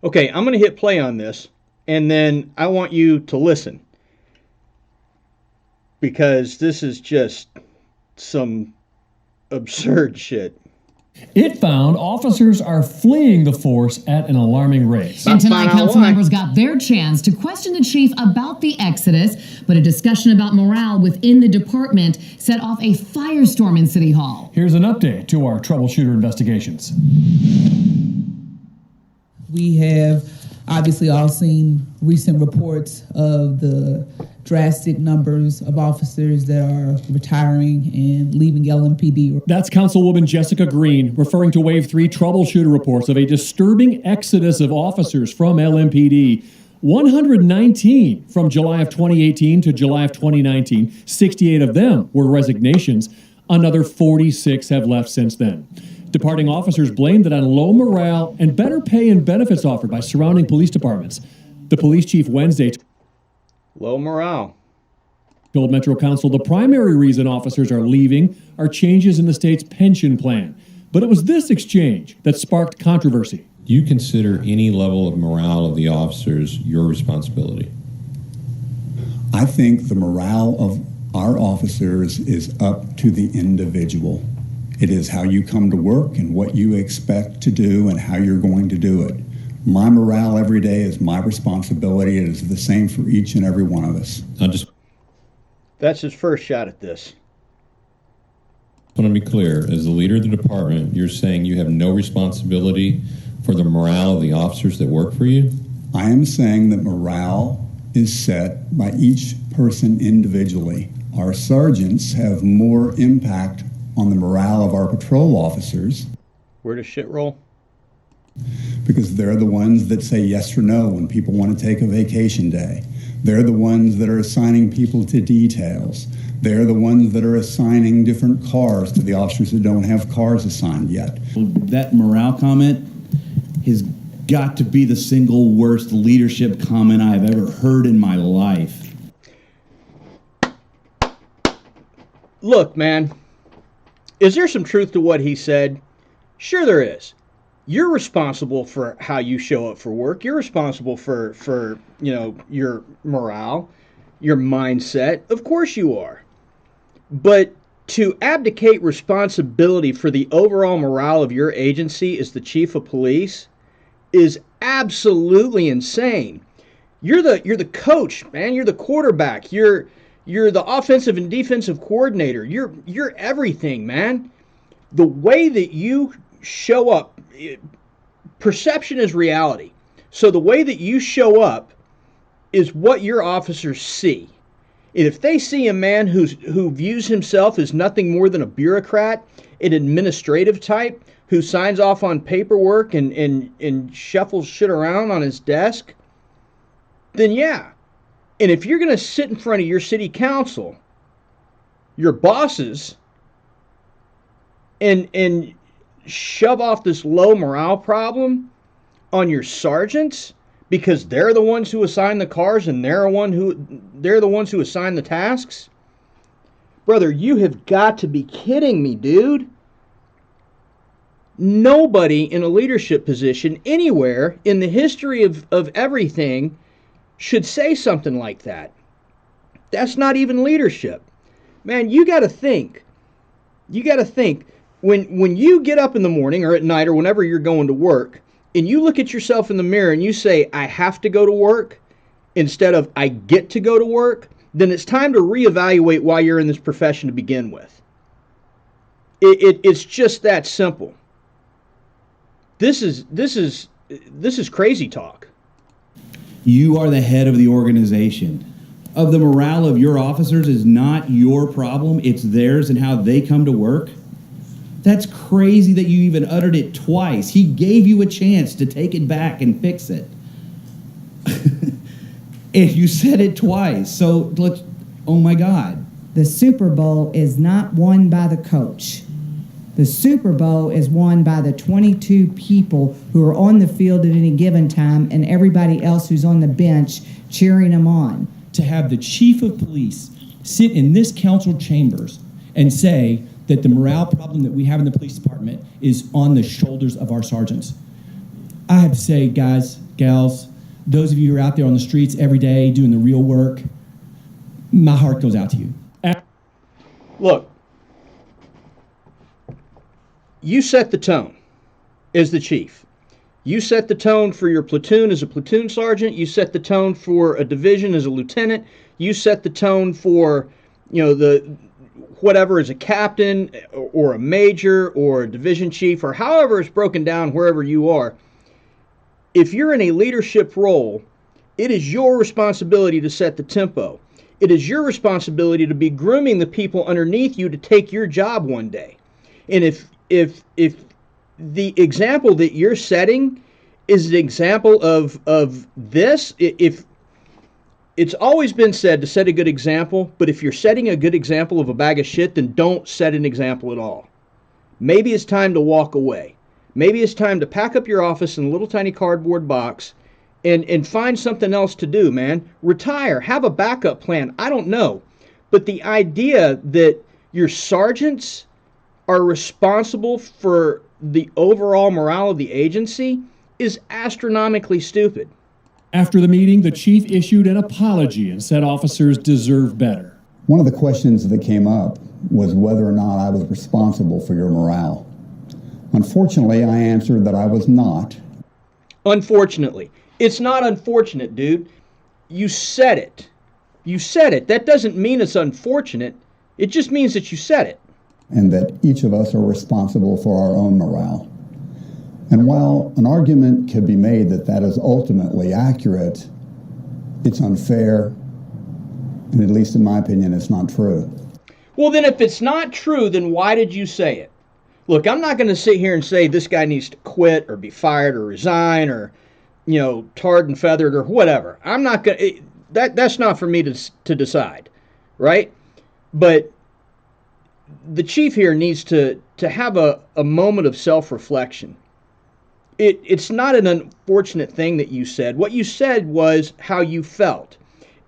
Okay, I'm going to hit play on this, and then I want you to listen because this is just some absurd shit. It found officers are fleeing the force at an alarming rate. And tonight, council members got their chance to question the chief about the exodus, but a discussion about morale within the department set off a firestorm in City Hall. Here's an update to our troubleshooter investigations. We have obviously all seen recent reports of the drastic numbers of officers that are retiring and leaving LMPD. That's Councilwoman Jessica Green referring to Wave 3 troubleshooter reports of a disturbing exodus of officers from LMPD. 119 from July of 2018 to July of 2019. 68 of them were resignations. Another 46 have left since then. Departing officers blamed it on low morale and better pay and benefits offered by surrounding police departments. The police chief Wednesday Low morale. told Metro Council the primary reason officers are leaving are changes in the state's pension plan. But it was this exchange that sparked controversy. Do you consider any level of morale of the officers your responsibility? I think the morale of our officers is up to the individual. It is how you come to work and what you expect to do and how you're going to do it. My morale every day is my responsibility. It is the same for each and every one of us. That's his first shot at this. I want to be clear. As the leader of the department, you're saying you have no responsibility for the morale of the officers that work for you? I am saying that morale is set by each person individually. Our sergeants have more impact on the morale of our patrol officers. Where does shit roll? Because they're the ones that say yes or no when people want to take a vacation day. They're the ones that are assigning people to details. They're the ones that are assigning different cars to the officers that don't have cars assigned yet. That morale comment has got to be the single worst leadership comment I've ever heard in my life. Look, man, is there some truth to what he said? Sure there is. You're responsible for how you show up for work. You're responsible for your morale, your mindset. Of course you are. But to abdicate responsibility for the overall morale of your agency as the chief of police is absolutely insane. You're the coach, man. You're the quarterback. You're the offensive and defensive coordinator. You're everything, man. The way that you show up, perception is reality. So the way that you show up is what your officers see. And if they see a man who views himself as nothing more than a bureaucrat, an administrative type, who signs off on paperwork and shuffles shit around on his desk, then yeah. And if you're going to sit in front of your city council, your bosses, and shove off this low morale problem on your sergeants because they're the ones who assign the cars and they're the ones who assign the tasks, brother, you have got to be kidding me, dude. Nobody in a leadership position anywhere in the history of everything should say something like that. That's not even leadership. Man, you got to think. You got to think. When you get up in the morning or at night or whenever you're going to work and you look at yourself in the mirror and you say, I have to go to work instead of I get to go to work, then it's time to reevaluate why you're in this profession to begin with. It's just that simple. This is crazy talk. You are the head of the organization. Of the morale of your officers is not your problem, it's theirs and how they come to work. That's crazy that you even uttered it twice. He gave you a chance to take it back and fix it. And you said it twice. So let's, oh my God. The Super Bowl is not won by the coach. The Super Bowl is won by the 22 people who are on the field at any given time and everybody else who's on the bench cheering them on. To have the chief of police sit in this council chambers and say that the morale problem that we have in the police department is on the shoulders of our sergeants. I have to say, guys, gals, those of you who are out there on the streets every day doing the real work, my heart goes out to you. Look, you set the tone as the chief. You set the tone for your platoon as a platoon sergeant. You set the tone for a division as a lieutenant. You set the tone for, whatever as a captain or a major or a division chief or however it's broken down wherever you are. If you're in a leadership role, it is your responsibility to set the tempo. It is your responsibility to be grooming the people underneath you to take your job one day. And if the example that you're setting is an example of this, if it's always been said to set a good example, but if you're setting a good example of a bag of shit, then don't set an example at all. Maybe it's time to walk away. Maybe it's time to pack up your office in a little tiny cardboard box and find something else to do, man. Retire. Have a backup plan. I don't know. But the idea that your sergeants are responsible for the overall morale of the agency is astronomically stupid. After the meeting, the chief issued an apology and said officers deserve better. One of the questions that came up was whether or not I was responsible for your morale. Unfortunately, I answered that I was not. Unfortunately. It's not unfortunate, dude. You said it. You said it. That doesn't mean it's unfortunate. It just means that you said it. And that each of us are responsible for our own morale. And while an argument could be made that that is ultimately accurate, it's unfair, and at least in my opinion, it's not true. Well, then if it's not true, then why did you say it? Look, I'm not going to sit here and say this guy needs to quit or be fired or resign or, tarred and feathered or whatever. I'm not going to, that's not for me to decide, right? But the chief here needs to have a moment of self-reflection. It's not an unfortunate thing that you said. What you said was how you felt.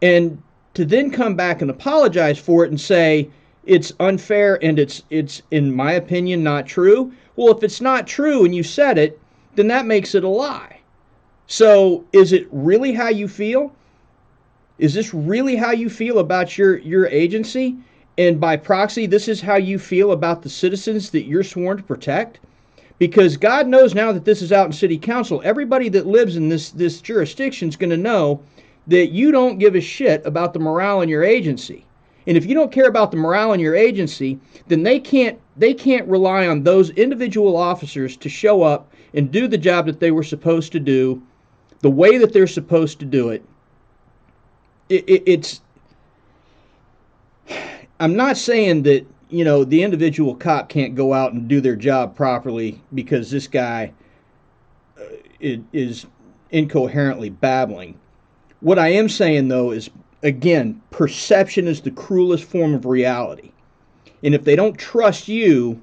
And to then come back and apologize for it and say it's unfair and it's in my opinion, not true. Well, if it's not true and you said it, then that makes it a lie. So is it really how you feel? Is this really how you feel about your agency? And by proxy, this is how you feel about the citizens that you're sworn to protect? Because God knows now that this is out in city council, everybody that lives in this jurisdiction is going to know that you don't give a shit about the morale in your agency. And if you don't care about the morale in your agency, then they can't rely on those individual officers to show up and do the job that they were supposed to do, the way that they're supposed to do it. It's I'm not saying that, the individual cop can't go out and do their job properly because this guy is incoherently babbling. What I am saying, though, is, again, perception is the cruelest form of reality. And if they don't trust you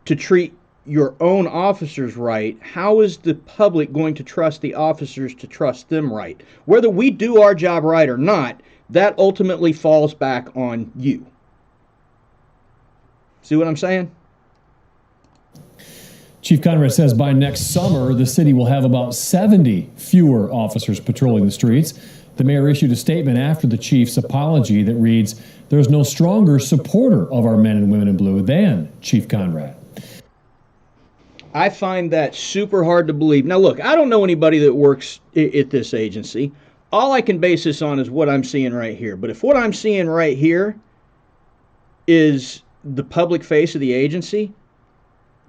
to treat your own officers right, how is the public going to trust the officers to trust them right? Whether we do our job right or not, that ultimately falls back on you. See what I'm saying? Chief Conrad says by next summer, the city will have about 70 fewer officers patrolling the streets. The mayor issued a statement after the chief's apology that reads, "There's no stronger supporter of our men and women in blue than Chief Conrad." I find that super hard to believe. Now, look, I don't know anybody that works at this agency. All I can base this on is what I'm seeing right here. But if what I'm seeing right here is the public face of the agency,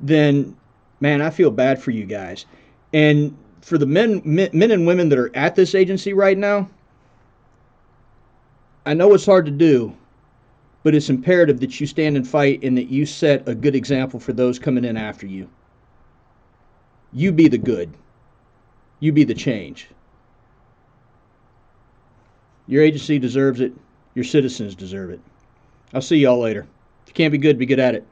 then, man, I feel bad for you guys. And for the men and women that are at this agency right now, I know it's hard to do, but it's imperative that you stand and fight and that you set a good example for those coming in after you. You be the good. You be the change. Your agency deserves it. Your citizens deserve it. I'll see y'all later. If you can't be good, be good at it.